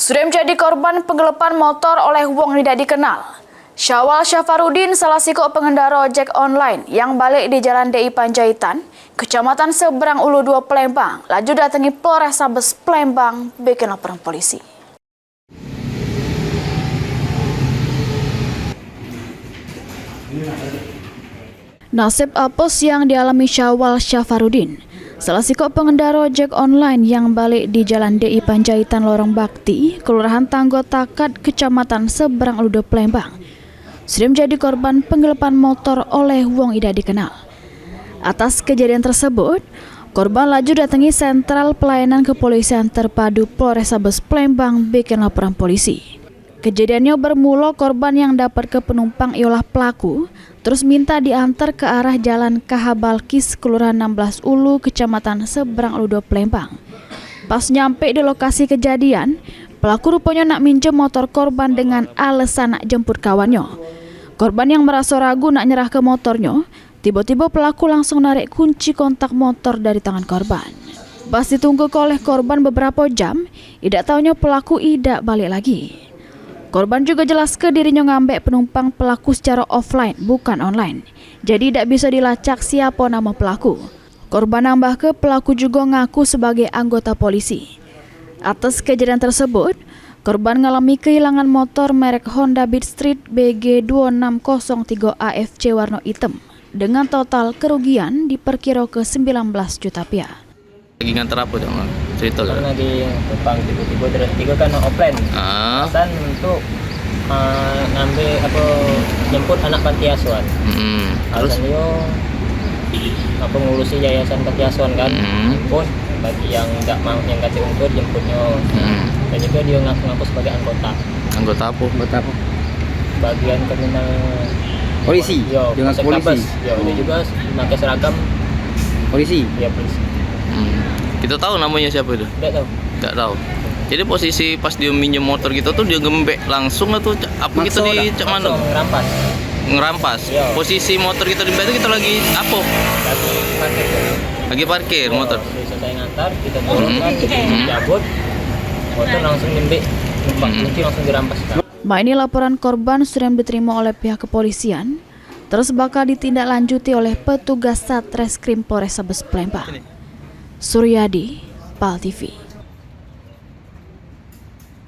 Sudah menjadi korban penggelapan motor oleh wong tidak dikenal. Syawal Syafarudin, salah siko pengendara ojek online yang balik di Jalan DI Panjaitan, Kecamatan Seberang Ulu 2 Palembang, laju datangi Polrestabes Palembang bikin laporan polisi. Nasib apes yang dialami Syawal Syafarudin, salah siko pengendara ojek online yang balik di Jalan DI Panjaitan Lorong Bakti, Kelurahan Tanggo Takat, Kecamatan Seberang Ulu 2 Palembang, sudah menjadi korban penggelapan motor oleh wong tidak dikenal. Atas kejadian tersebut, korban laju datangi Sentral Pelayanan Kepolisian Terpadu Polrestabes Palembang bikin laporan polisi. Kejadiannya bermula korban yang dapat ke penumpang ialah pelaku, terus minta diantar ke arah Jalan KH Balkis, Kelurahan 16 Ulu, Kecamatan Seberang Ulu 2 Palembang. Pas nyampe di lokasi kejadian, pelaku rupanya nak minjem motor korban dengan alasan nak jemput kawannya. Korban yang merasa ragu nak nyerah ke motornya, tiba-tiba pelaku langsung narik kunci kontak motor dari tangan korban. Pas ditunggu oleh korban beberapa jam, tidak taunya pelaku tidak balik lagi. Korban juga jelas ke dirinya ngambek penumpang pelaku secara offline, bukan online. Jadi tidak bisa dilacak siapa nama pelaku. Korban nambah ke pelaku juga ngaku sebagai anggota polisi. Atas kejadian tersebut, korban mengalami kehilangan motor merek Honda Beat Street BG 2603 AFC warna hitam dengan total kerugian diperkira ke 19 juta rupiah. Lagi nganter apa dong? Cerita kan? Lagi depan tiba-tiba tiga kan offline. Alasan untuk ngambil apa jemput anak panti asuhan. Terus apa ngurusi yayasan panti asuhan kan? Jemput bagi yang tidak mau yang kata ungkur jemputnya. Dan juga dia ngaku sebagai anggota. Anggota apa? Anggota apa? Bagian kriminal polisi. Yo, dengan polisi. Yo, dia juga pakai seragam polisi. Ya polisi. Kita tahu namanya siapa itu? Tidak tahu. Tidak tahu. Jadi posisi pas dia minjem motor gitu tuh dia gembek langsung atau apa kita di cak mana? Ngerampas. Ngerampas. Yo. Posisi motor kita di itu kita lagi apa? Lagi parkir. Lagi parkir motor. Selesai ngantar, kita turunkan, cabut. Motor langsung gembek, kunci langsung dirampas. Ini laporan korban sudah diterima oleh pihak kepolisian, terus bakal ditindaklanjuti oleh petugas Satreskrim Polrestabes Palembang. Suryadi, PAL TV.